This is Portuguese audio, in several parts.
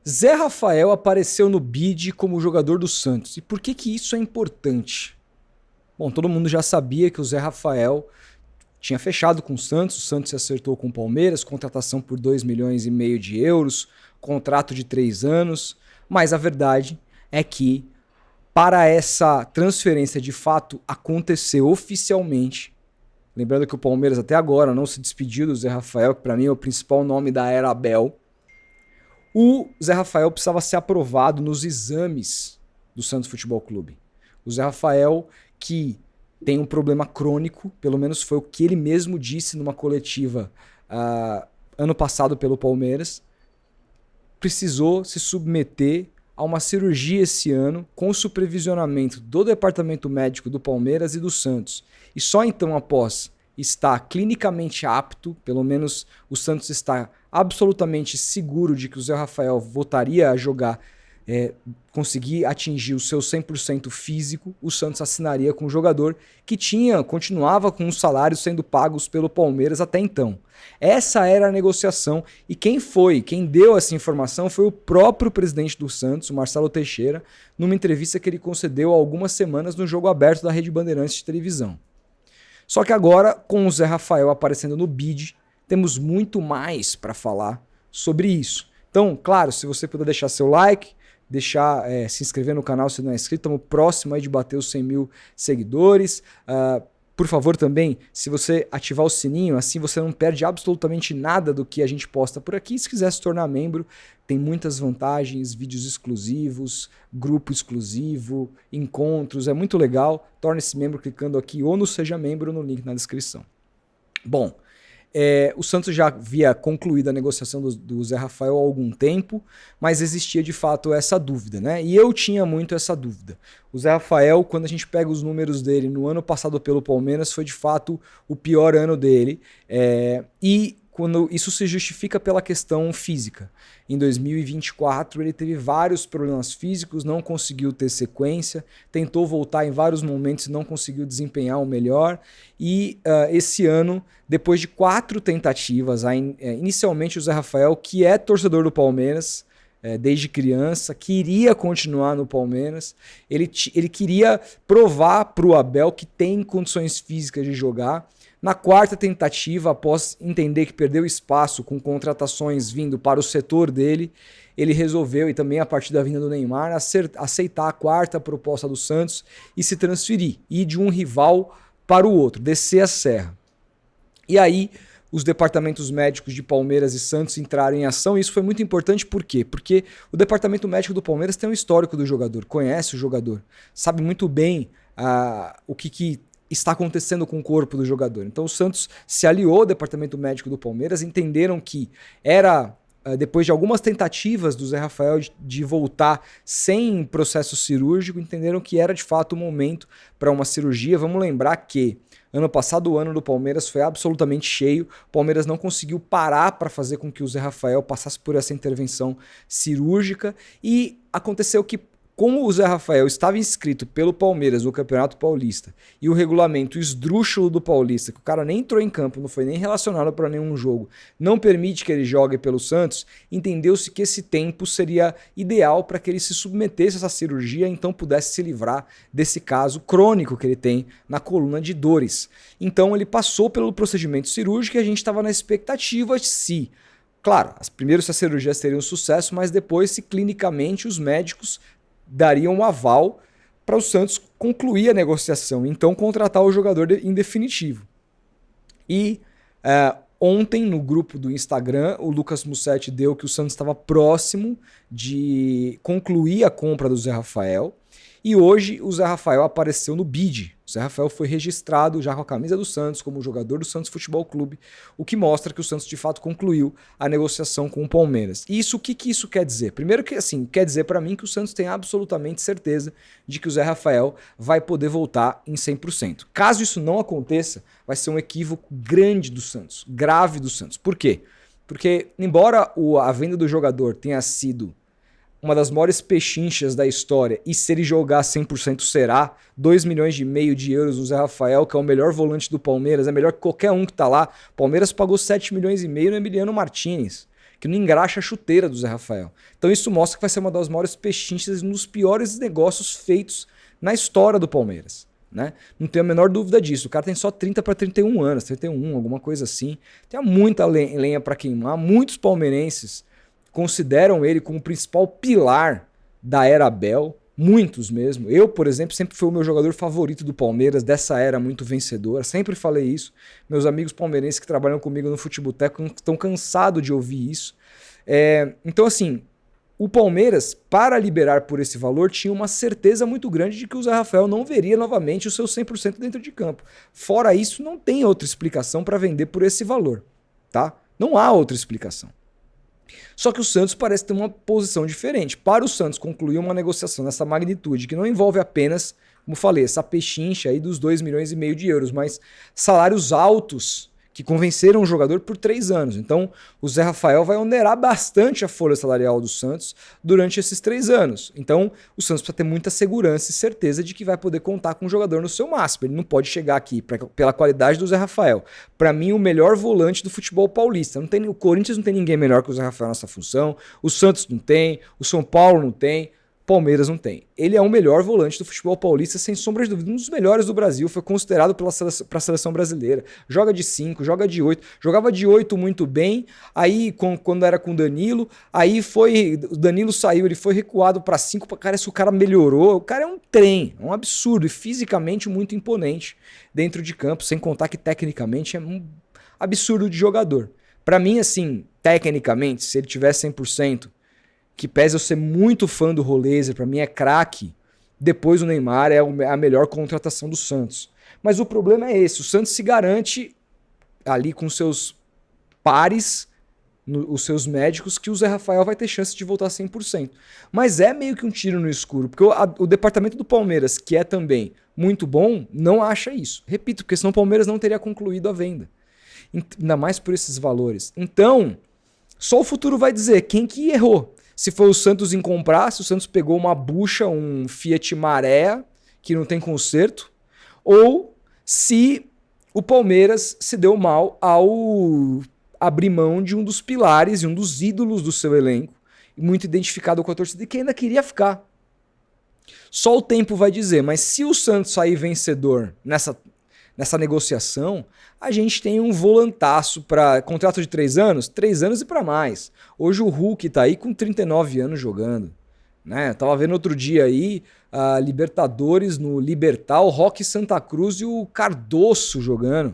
Zé Rafael apareceu no bid como jogador do Santos. E por que que isso é importante? Bom, todo mundo já sabia que o Zé Rafael tinha fechado com o Santos se acertou com o Palmeiras, contratação por 2,5 milhões de euros, contrato de 3 anos, mas a verdade é que para essa transferência de fato acontecer oficialmente, lembrando que o Palmeiras até agora não se despediu do Zé Rafael, que para mim é o principal nome da era Abel, o Zé Rafael precisava ser aprovado nos exames do Santos Futebol Clube. O Zé Rafael, que tem um problema crônico, pelo menos foi o que ele mesmo disse numa coletiva ano passado pelo Palmeiras, precisou se submeter a uma cirurgia esse ano com o supervisionamento do departamento médico do Palmeiras e do Santos. E só então, após estar clinicamente apto, pelo menos o Santos está absolutamente seguro de que o Zé Rafael voltaria a jogar, conseguir atingir o seu 100% físico, o Santos assinaria com o jogador que continuava com os salários sendo pagos pelo Palmeiras até então. Essa era a negociação e quem deu essa informação foi o próprio presidente do Santos, o Marcelo Teixeira, numa entrevista que ele concedeu há algumas semanas no Jogo Aberto da Rede Bandeirantes de televisão. Só que agora, com o Zé Rafael aparecendo no bid, temos muito mais para falar sobre isso. Então, claro, se você puder deixar seu like, se inscrever no canal se não é inscrito, estamos próximo aí de bater os 100 mil seguidores. Por favor também, se você ativar o sininho, assim você não perde absolutamente nada do que a gente posta por aqui. Se quiser se tornar membro, tem muitas vantagens, vídeos exclusivos, grupo exclusivo, encontros, é muito legal. Torne-se membro clicando aqui ou no Seja Membro ou no link na descrição. Bom, o Santos já havia concluído a negociação do Zé Rafael há algum tempo, mas existia de fato essa dúvida, né? E eu tinha muito essa dúvida. O Zé Rafael, quando a gente pega os números dele no ano passado pelo Palmeiras, foi de fato o pior ano dele. E quando isso se justifica pela questão física. Em 2024 ele teve vários problemas físicos, não conseguiu ter sequência, tentou voltar em vários momentos e não conseguiu desempenhar o melhor. E esse ano, depois de 4 tentativas, inicialmente o Zé Rafael, que é torcedor do Palmeiras, desde criança, queria continuar no Palmeiras, ele queria provar para o Abel que tem condições físicas de jogar. Na 4ª tentativa, após entender que perdeu espaço com contratações vindo para o setor dele, ele resolveu, e também a partir da vinda do Neymar, aceitar a 4ª proposta do Santos e se transferir, ir de um rival para o outro, descer a serra. E aí os departamentos médicos de Palmeiras e Santos entraram em ação, e isso foi muito importante, por quê? Porque o departamento médico do Palmeiras tem um histórico do jogador, conhece o jogador, sabe muito bem o que está acontecendo com o corpo do jogador. Então o Santos se aliou ao departamento médico do Palmeiras, entenderam que era, depois de algumas tentativas do Zé Rafael de voltar sem processo cirúrgico, entenderam que era de fato o momento para uma cirurgia. Vamos lembrar que ano passado o ano do Palmeiras foi absolutamente cheio, o Palmeiras não conseguiu parar para fazer com que o Zé Rafael passasse por essa intervenção cirúrgica, e aconteceu que, como o Zé Rafael estava inscrito pelo Palmeiras no Campeonato Paulista e o regulamento esdrúxulo do Paulista, que o cara nem entrou em campo, não foi nem relacionado para nenhum jogo, não permite que ele jogue pelo Santos, entendeu-se que esse tempo seria ideal para que ele se submetesse a essa cirurgia e então pudesse se livrar desse caso crônico que ele tem na coluna de dores. Então ele passou pelo procedimento cirúrgico e a gente estava na expectativa de se... Claro, primeiro se a cirurgia seria um sucesso, mas depois se clinicamente os médicos dariam um aval para o Santos concluir a negociação, então contratar o jogador em definitivo. E ontem no grupo do Instagram o Lucas Mussetti deu que o Santos estava próximo de concluir a compra do Zé Rafael, e hoje o Zé Rafael apareceu no bid. O Zé Rafael foi registrado já com a camisa do Santos como jogador do Santos Futebol Clube, o que mostra que o Santos de fato concluiu a negociação com o Palmeiras. E isso, o que isso quer dizer? Primeiro que assim, quer dizer para mim que o Santos tem absolutamente certeza de que o Zé Rafael vai poder voltar em 100%. Caso isso não aconteça, vai ser um equívoco grande do Santos, grave do Santos. Por quê? Porque embora a venda do jogador tenha sido uma das maiores pechinchas da história, e se ele jogar 100% será, 2,5 milhões de euros no Zé Rafael, que é o melhor volante do Palmeiras, é melhor que qualquer um que tá lá. O Palmeiras pagou 7,5 milhões no Emiliano Martínez, que não engraxa a chuteira do Zé Rafael. Então isso mostra que vai ser uma das maiores pechinchas e um dos piores negócios feitos na história do Palmeiras. Né? Não tenho a menor dúvida disso. O cara tem só 30 para 31 anos, 31, alguma coisa assim. Tem muita lenha para queimar. Muitos palmeirenses consideram ele como o principal pilar da era Abel. Muitos mesmo. Eu, por exemplo, sempre fui o meu jogador favorito do Palmeiras, dessa era muito vencedora. Sempre falei isso. Meus amigos palmeirenses que trabalham comigo no Futeboteco estão cansados de ouvir isso. Então, assim, o Palmeiras, para liberar por esse valor, tinha uma certeza muito grande de que o Zé Rafael não veria novamente o seu 100% dentro de campo. Fora isso, não tem outra explicação para vender por esse valor. Tá? Não há outra explicação. Só que o Santos parece ter uma posição diferente. Para o Santos concluir uma negociação nessa magnitude, que não envolve apenas, como falei, essa pechincha aí dos 2,5 milhões de euros, mas salários altos que convenceram o jogador por 3 anos. Então, o Zé Rafael vai onerar bastante a folha salarial do Santos durante esses 3 anos. Então, o Santos precisa ter muita segurança e certeza de que vai poder contar com o jogador no seu máximo. Ele não pode chegar aqui, pela qualidade do Zé Rafael. Para mim, o melhor volante do futebol paulista. O Corinthians não tem ninguém melhor que o Zé Rafael nessa função, o Santos não tem, o São Paulo não tem, Palmeiras não tem. Ele é o melhor volante do futebol paulista, sem sombra de dúvida. Um dos melhores do Brasil, foi considerado para a seleção brasileira. Joga de 5, joga de 8. Jogava de 8 muito bem, aí quando era com o Danilo, aí o Danilo saiu, ele foi recuado para 5, parece que o cara melhorou. O cara é um trem, é um absurdo e fisicamente muito imponente dentro de campo, sem contar que tecnicamente é um absurdo de jogador. Para mim, assim, tecnicamente, se ele tivesse 100%, que pese eu ser muito fã do Rolézer, para mim é craque, depois o Neymar é a melhor contratação do Santos. Mas o problema é esse, o Santos se garante ali com seus pares, os seus médicos, que o Zé Rafael vai ter chance de voltar 100%. Mas é meio que um tiro no escuro, porque o departamento do Palmeiras, que é também muito bom, não acha isso. Repito, porque senão o Palmeiras não teria concluído a venda. Ainda mais por esses valores. Então, só o futuro vai dizer quem que errou. Se foi o Santos em comprar, se o Santos pegou uma bucha, um Fiat Maré, que não tem conserto, ou se o Palmeiras se deu mal ao abrir mão de um dos pilares e um dos ídolos do seu elenco, muito identificado com a torcida e que ainda queria ficar. Só o tempo vai dizer, mas se o Santos sair vencedor nessa negociação, a gente tem um volantaço para contrato de 3 anos, 3 anos e para mais. Hoje o Hulk tá aí com 39 anos jogando. Né? Tava vendo outro dia aí a Libertadores no Libertar, o Roque Santa Cruz e o Cardoso jogando.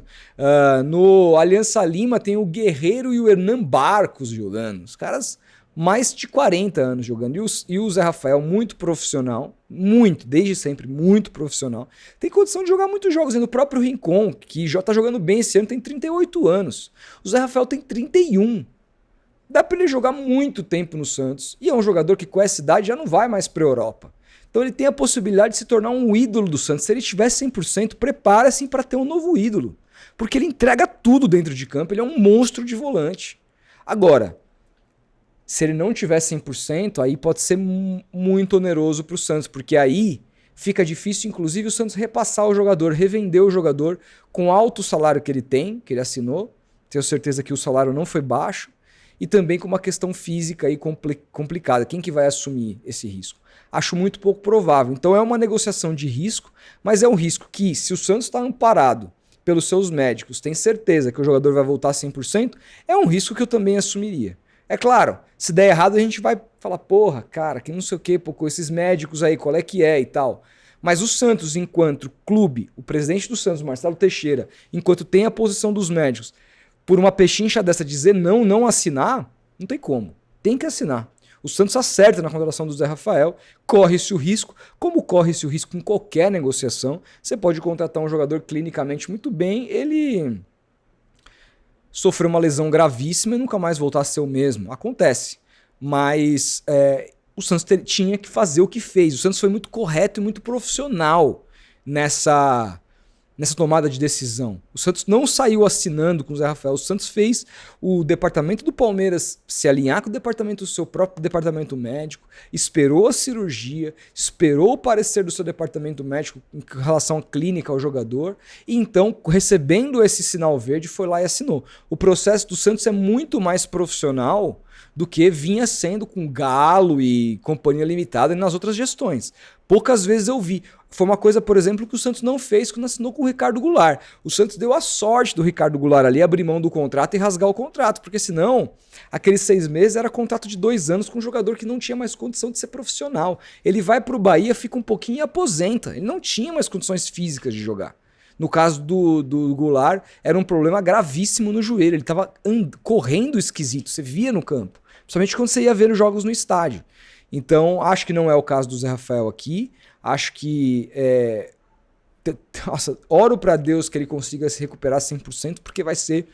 No Aliança Lima tem o Guerreiro e o Hernan Barcos jogando. Os caras mais de 40 anos jogando. E o Zé Rafael, muito profissional, desde sempre, muito profissional. Tem condição de jogar muitos jogos. No próprio Rincon, que já tá jogando bem esse ano, tem 38 anos. O Zé Rafael tem 31. Dá pra ele jogar muito tempo no Santos. E é um jogador que com essa idade já não vai mais pra Europa. Então ele tem a possibilidade de se tornar um ídolo do Santos. Se ele tiver 100%, prepara-se para ter um novo ídolo. Porque ele entrega tudo dentro de campo. Ele é um monstro de volante. Agora, se ele não tiver 100%, aí pode ser muito oneroso para o Santos, porque aí fica difícil, inclusive, o Santos repassar o jogador, revender o jogador com alto salário que ele tem, que ele assinou. Tenho certeza que o salário não foi baixo. E também com uma questão física aí complicada. Quem que vai assumir esse risco? Acho muito pouco provável. Então é uma negociação de risco, mas é um risco que, se o Santos está amparado pelos seus médicos, tem certeza que o jogador vai voltar 100%, é um risco que eu também assumiria. É claro, se der errado a gente vai falar, porra, cara, que não sei o que, pô, com esses médicos aí, qual é que é e tal. Mas o Santos, enquanto clube, o presidente do Santos, Marcelo Teixeira, enquanto tem a posição dos médicos, por uma pechincha dessa dizer não assinar, não tem como. Tem que assinar. O Santos acerta na contratação do Zé Rafael, corre-se o risco, como corre-se o risco em qualquer negociação. Você pode contratar um jogador clinicamente muito bem, ele sofreu uma lesão gravíssima e nunca mais voltar a ser o mesmo. Acontece. Mas o Santos tinha que fazer o que fez. O Santos foi muito correto e muito profissional nessa tomada de decisão. O Santos não saiu assinando com o Zé Rafael. O Santos fez o departamento do Palmeiras se alinhar com o departamento do seu próprio departamento médico, esperou a cirurgia, esperou o parecer do seu departamento médico em relação à clínica ao jogador, e então, recebendo esse sinal verde, foi lá e assinou. O processo do Santos é muito mais profissional do que vinha sendo com Galo e Companhia Limitada e nas outras gestões. Poucas vezes eu vi. Foi uma coisa, por exemplo, que o Santos não fez quando assinou com o Ricardo Goulart. O Santos deu a sorte do Ricardo Goulart ali abrir mão do contrato e rasgar o contrato, porque senão, aqueles 6 meses era contrato de 2 anos com um jogador que não tinha mais condição de ser profissional. Ele vai pro Bahia, fica um pouquinho e aposenta. Ele não tinha mais condições físicas de jogar. No caso do Goulart, era um problema gravíssimo no joelho. Ele estava correndo esquisito, você via no campo. Principalmente quando você ia ver os jogos no estádio. Então, acho que não é o caso do Zé Rafael aqui. Acho que... Nossa, oro para Deus que ele consiga se recuperar 100%, porque vai ser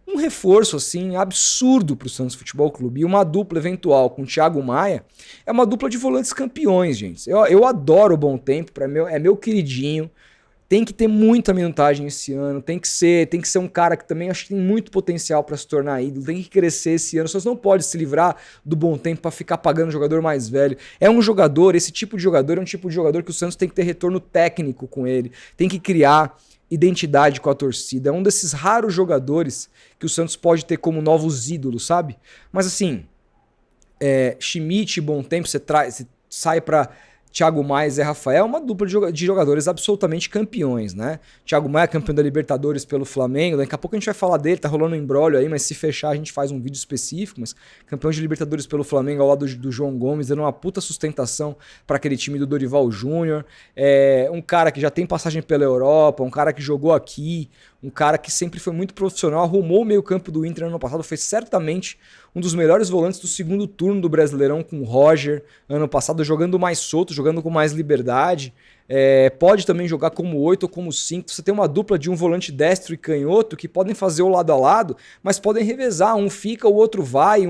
um reforço assim absurdo para o Santos Futebol Clube. E uma dupla eventual com o Thiago Maia é uma dupla de volantes campeões, gente. Eu adoro o Bom Tempo, é meu queridinho. Tem que ter muita minutagem esse ano, tem que ser um cara que também acho que tem muito potencial para se tornar ídolo, tem que crescer esse ano. O Santos não pode se livrar do Bom Tempo para ficar pagando jogador mais velho. É um jogador, esse tipo de jogador é um tipo de jogador que o Santos tem que ter retorno técnico com ele, tem que criar identidade com a torcida. É um desses raros jogadores que o Santos pode ter como novos ídolos, sabe? Mas assim, Schmidt e Bom Tempo, você sai para Thiago Maia e Zé Rafael, uma dupla de jogadores absolutamente campeões, né? Thiago Maia, campeão da Libertadores pelo Flamengo, daqui a pouco a gente vai falar dele, tá rolando um embrólio aí, mas se fechar a gente faz um vídeo específico, mas campeão de Libertadores pelo Flamengo ao lado do João Gomes, dando uma puta sustentação para aquele time do Dorival Júnior, um cara que já tem passagem pela Europa, um cara que jogou aqui, um cara que sempre foi muito profissional, arrumou o meio campo do Inter no ano passado, foi certamente um dos melhores volantes do segundo turno do Brasileirão com o Roger, ano passado, jogando mais solto, jogando com mais liberdade. Pode também jogar como 8 ou como 5. Você tem uma dupla de um volante destro e canhoto que podem fazer o lado a lado, mas podem revezar. Um fica, o outro vai,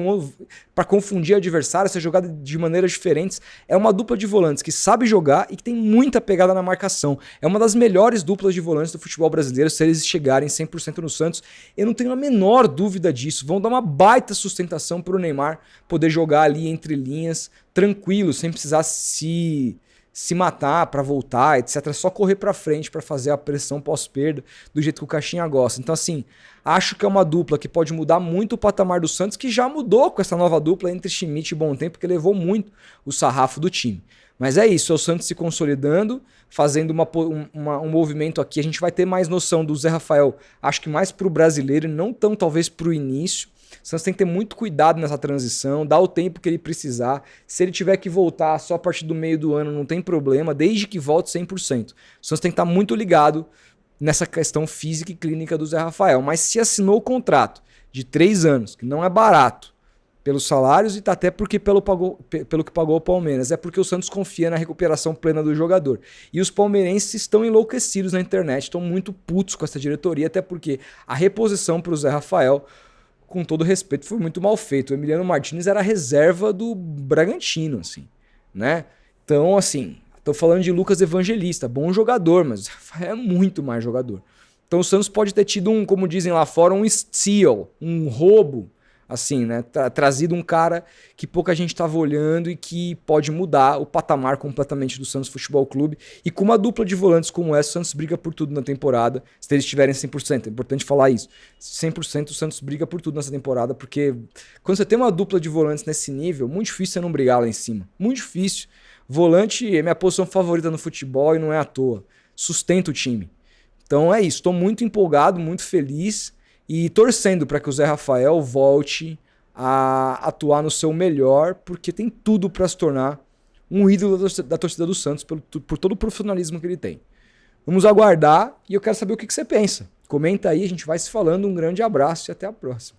para confundir o adversário, ser jogado de maneiras diferentes. É uma dupla de volantes que sabe jogar e que tem muita pegada na marcação. É uma das melhores duplas de volantes do futebol brasileiro se eles chegarem 100% no Santos. Eu não tenho a menor dúvida disso. Vão dar uma baita sustentação para o Neymar poder jogar ali entre linhas, tranquilo, sem precisar se matar para voltar, etc. É só correr para frente para fazer a pressão pós-perda do jeito que o Caixinha gosta. Então, assim, acho que é uma dupla que pode mudar muito o patamar do Santos, que já mudou com essa nova dupla entre Schmidt e Bom Tempo, que levou muito o sarrafo do time. Mas é isso, é o Santos se consolidando, fazendo um movimento aqui. A gente vai ter mais noção do Zé Rafael, acho que mais pro brasileiro, e não tão talvez pro início. O Santos tem que ter muito cuidado nessa transição, dar o tempo que ele precisar. Se ele tiver que voltar só a partir do meio do ano, não tem problema, desde que volte 100%. O Santos tem que estar muito ligado nessa questão física e clínica do Zé Rafael. Mas se assinou o contrato de 3 anos, que não é barato, pelos salários e até porque pelo que pagou o Palmeiras, é porque o Santos confia na recuperação plena do jogador. E os palmeirenses estão enlouquecidos na internet, estão muito putos com essa diretoria, até porque a reposição para o Zé Rafael, com todo respeito, foi muito mal feito. O Emiliano Martínez era a reserva do Bragantino, assim, né? Então, assim, tô falando de Lucas Evangelista, bom jogador, mas o Rafael é muito mais jogador. Então o Santos pode ter tido como dizem lá fora, um steal, um roubo, assim, né? Trazido um cara que pouca gente estava olhando e que pode mudar o patamar completamente do Santos Futebol Clube. E com uma dupla de volantes como essa, o Santos briga por tudo na temporada, se eles estiverem 100%. É importante falar isso. 100% o Santos briga por tudo nessa temporada, porque quando você tem uma dupla de volantes nesse nível, muito difícil você não brigar lá em cima. Muito difícil. Volante é minha posição favorita no futebol e não é à toa. Sustenta o time. Então é isso. Estou muito empolgado, muito feliz. E torcendo para que o Zé Rafael volte a atuar no seu melhor, porque tem tudo para se tornar um ídolo da torcida do Santos por todo o profissionalismo que ele tem. Vamos aguardar e eu quero saber o que você pensa. Comenta aí, a gente vai se falando. Um grande abraço e até a próxima.